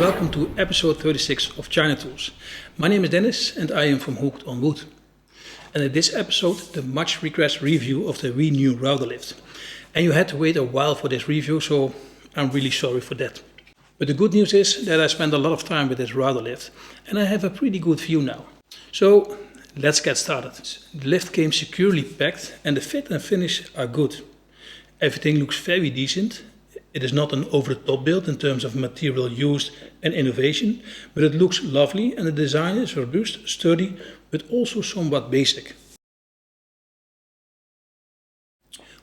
welcome to episode 36 of China Tools. My name is Dennis and I am from Hooked on Wood. And in this episode, the much requested review of the Wnew router lift. And you had to wait a while for this review, so I'm really sorry for that. But the good news is that I spent a lot of time with this router lift and I have a pretty good view now. So let's get started. The lift came securely packed and the fit and finish are good. Everything looks very decent. It is not an over-the-top build in terms of material used and innovation, but it looks lovely and the design is robust, sturdy, but also somewhat basic.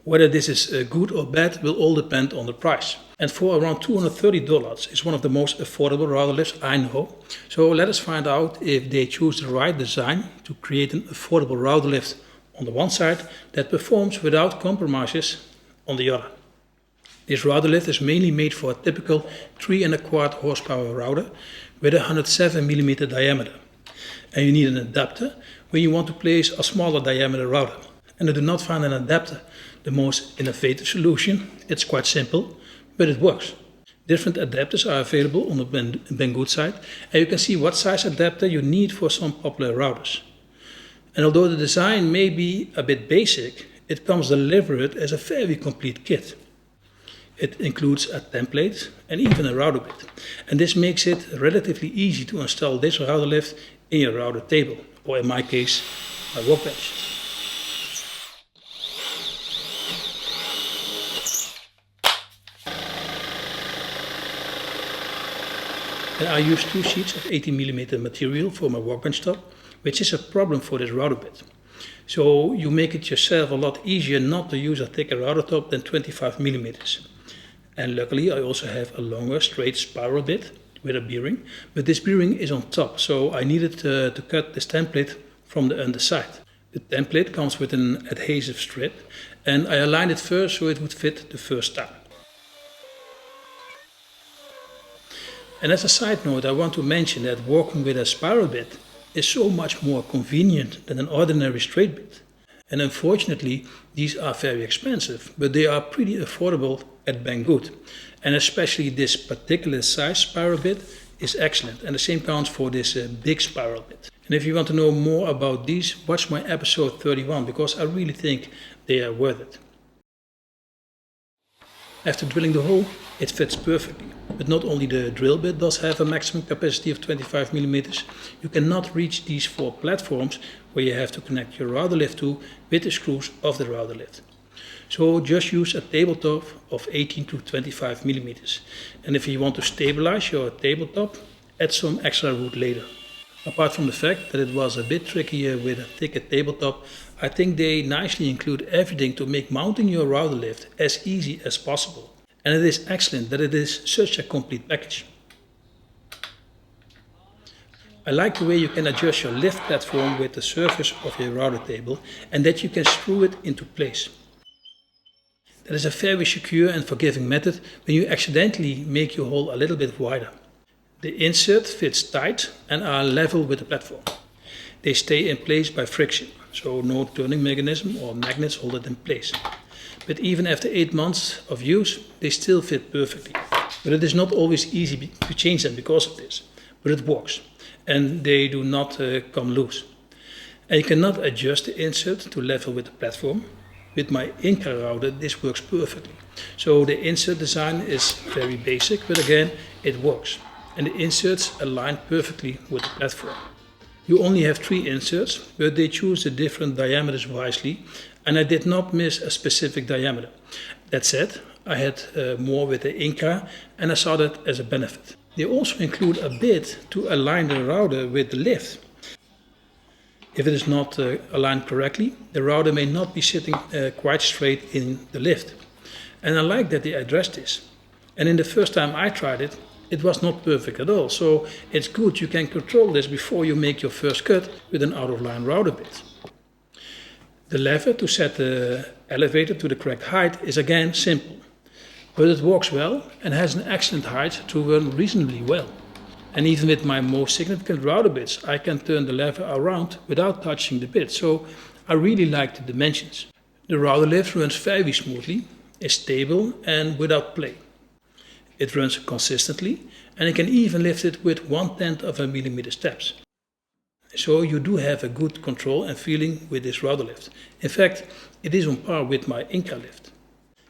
Whether this is good or bad will all depend on the price. And for around $230 is one of the most affordable router lifts I know. So let us find out if they choose the right design to create an affordable router lift on the one side that performs without compromises on the other. This router lift is mainly made for a typical 3.25 horsepower router with a 107mm diameter. And you need an adapter when you want to place a smaller diameter router. And I do not find an adapter the most innovative solution. It's quite simple, but it works. Different adapters are available on the Banggood site, and you can see what size adapter you need for some popular routers. And although the design may be a bit basic, it comes delivered as a very complete kit. It includes a template and even a router bit. And this makes it relatively easy to install this router lift in your router table, or in my case, my workbench. And I use 2 sheets of 18mm material for my workbench top, which is a problem for this router bit. So you make it yourself a lot easier not to use a thicker router top than 25mm. And luckily I also have a longer straight spiral bit with a bearing, but this bearing is on top, so I needed to cut this template from the underside. The template comes with an adhesive strip and I aligned it first so it would fit the first time. And as a side note, I want to mention that working with a spiral bit is so much more convenient than an ordinary straight bit. And unfortunately, these are very expensive, but they are pretty affordable at Banggood. And especially this particular size spiral bit is excellent. And the same counts for this big spiral bit. And if you want to know more about these, watch my episode 31, because I really think they are worth it. After drilling the hole, it fits perfectly. But not only the drill bit does have a maximum capacity of 25mm, you cannot reach these 4 platforms where you have to connect your router lift to with the screws of the router lift. So just use a tabletop of 18 to 25mm. And if you want to stabilize your tabletop, add some extra wood later. Apart from the fact that it was a bit trickier with a thicker tabletop, I think they nicely include everything to make mounting your router lift as easy as possible. And it is excellent that it is such a complete package. I like the way you can adjust your lift platform with the surface of your router table and that you can screw it into place. That is a very secure and forgiving method when you accidentally make your hole a little bit wider. The insert fits tight and are level with the platform. They stay in place by friction, so no turning mechanism or magnets hold it in place. But even after 8 months of use, they still fit perfectly. But it is not always easy to change them because of this. But it works. And they do not come loose. And you cannot adjust the insert to level with the platform. With my Inca router, this works perfectly. So the insert design is very basic, but again, it works. And the inserts align perfectly with the platform. You only have 3 inserts, but they choose the different diameters wisely, and I did not miss a specific diameter. That said, I had more with the Inca, and I saw that as a benefit. They also include a bit to align the router with the lift. If it is not aligned correctly, the router may not be sitting quite straight in the lift. And I like that they addressed this. And in the first time I tried it, it was not perfect at all. So it's good you can control this before you make your first cut with an out-of-line router bit. The lever to set the elevator to the correct height is again simple. But it works well and has an excellent height to run reasonably well. And even with my most significant router bits, I can turn the lever around without touching the bit. So I really like the dimensions. The router lift runs very smoothly, is stable and without play. It runs consistently and I can even lift it with 1/10 of a millimeter steps. So you do have a good control and feeling with this router lift. In fact, it is on par with my Inca lift.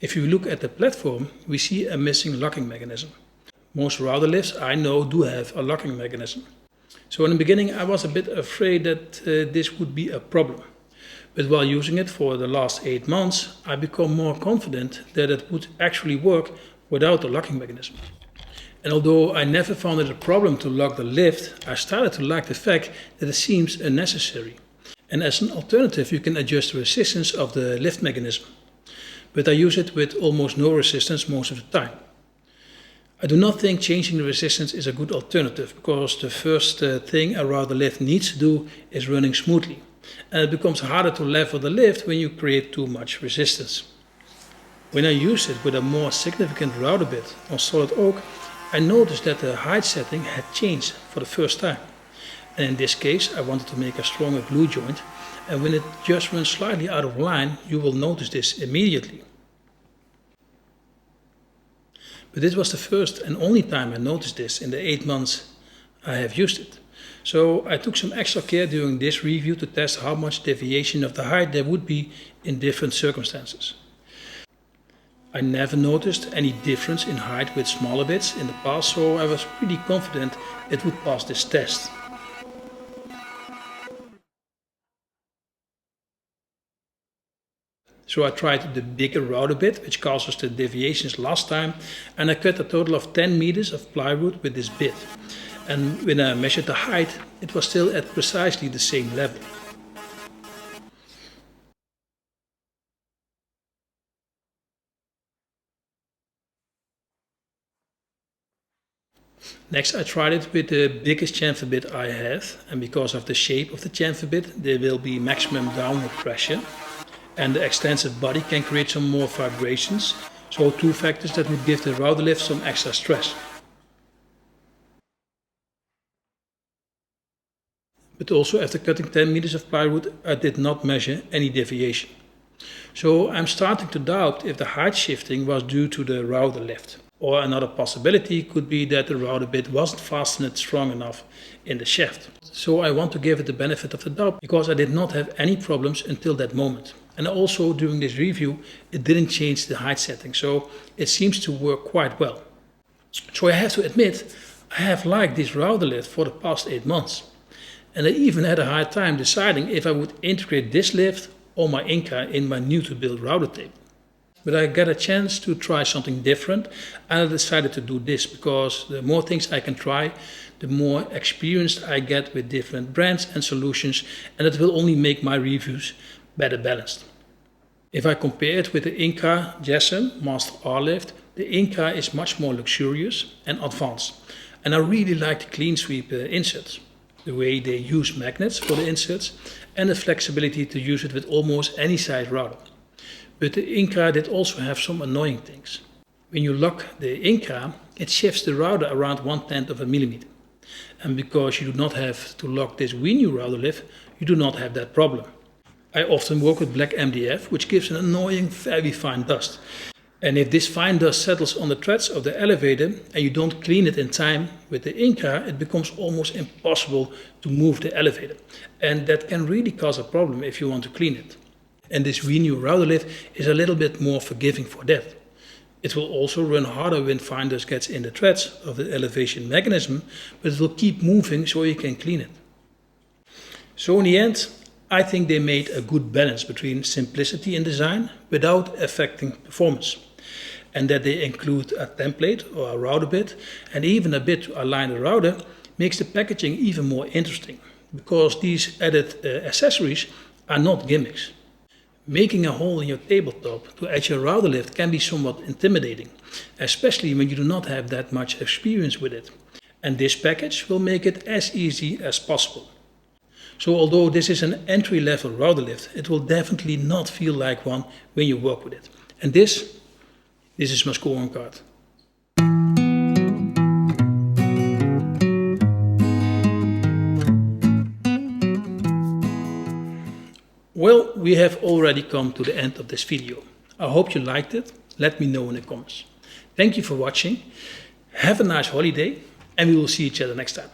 If you look at the platform, we see a missing locking mechanism. Most router lifts I know do have a locking mechanism. So in the beginning I was a bit afraid that this would be a problem. But while using it for the last 8 months, I become more confident that it would actually work without the locking mechanism. And although I never found it a problem to lock the lift, I started to like the fact that it seems unnecessary. And as an alternative, you can adjust the resistance of the lift mechanism. But I use it with almost no resistance most of the time. I do not think changing the resistance is a good alternative, because the first thing a router lift needs to do is running smoothly. And it becomes harder to level the lift when you create too much resistance. When I used it with a more significant router bit on solid oak, I noticed that the height setting had changed for the first time. And in this case I wanted to make a stronger glue joint, and when it just runs slightly out of line, you will notice this immediately. But this was the first and only time I noticed this in the 8 months I have used it. So I took some extra care during this review to test how much deviation of the height there would be in different circumstances. I never noticed any difference in height with smaller bits in the past, so I was pretty confident it would pass this test. So I tried the bigger router bit, which causes the deviations last time, and I cut a total of 10 meters of plywood with this bit. And when I measured the height, it was still at precisely the same level. Next I tried it with the biggest chamfer bit I have, and because of the shape of the chamfer bit there will be maximum downward pressure, and the extensive body can create some more vibrations, so two factors that would give the router lift some extra stress. But also after cutting 10 meters of plywood I did not measure any deviation. So I'm starting to doubt if the height shifting was due to the router lift. Or another possibility could be that the router bit wasn't fastened strong enough in the shaft. So I want to give it the benefit of the doubt, because I did not have any problems until that moment. And also during this review it didn't change the height setting, so it seems to work quite well. So I have to admit, I have liked this router lift for the past 8 months. And I even had a hard time deciding if I would integrate this lift or my Inca in my new to build router table. But I got a chance to try something different, and I decided to do this, because the more things I can try, the more experienced I get with different brands and solutions, and it will only make my reviews better balanced. If I compare it with the Inca Jessen Master R lift, the Inca is much more luxurious and advanced, and I really like the clean sweep inserts, the way they use magnets for the inserts, and the flexibility to use it with almost any size router. But the Inca did also have some annoying things. When you lock the Inca, it shifts the router around 1/10 of a millimeter. And because you do not have to lock this Wnew router lift, you do not have that problem. I often work with black MDF, which gives an annoying very fine dust. And if this fine dust settles on the threads of the elevator and you don't clean it in time with the Inca, it becomes almost impossible to move the elevator. And that can really cause a problem if you want to clean it. And this Wnew router lift is a little bit more forgiving for that. It will also run harder when fine dust gets in the threads of the elevation mechanism, but it will keep moving so you can clean it. So in the end, I think they made a good balance between simplicity in design without affecting performance. And that they include a template or a router bit and even a bit to align the router makes the packaging even more interesting, because these added accessories are not gimmicks. Making a hole in your tabletop to add your router lift can be somewhat intimidating, especially when you do not have that much experience with it. And this package will make it as easy as possible. So although this is an entry-level router lift, it will definitely not feel like one when you work with it. And this is my scoring card. Well, we have already come to the end of this video. I hope you liked it. Let me know in the comments. Thank you for watching. Have a nice holiday, and we will see each other next time.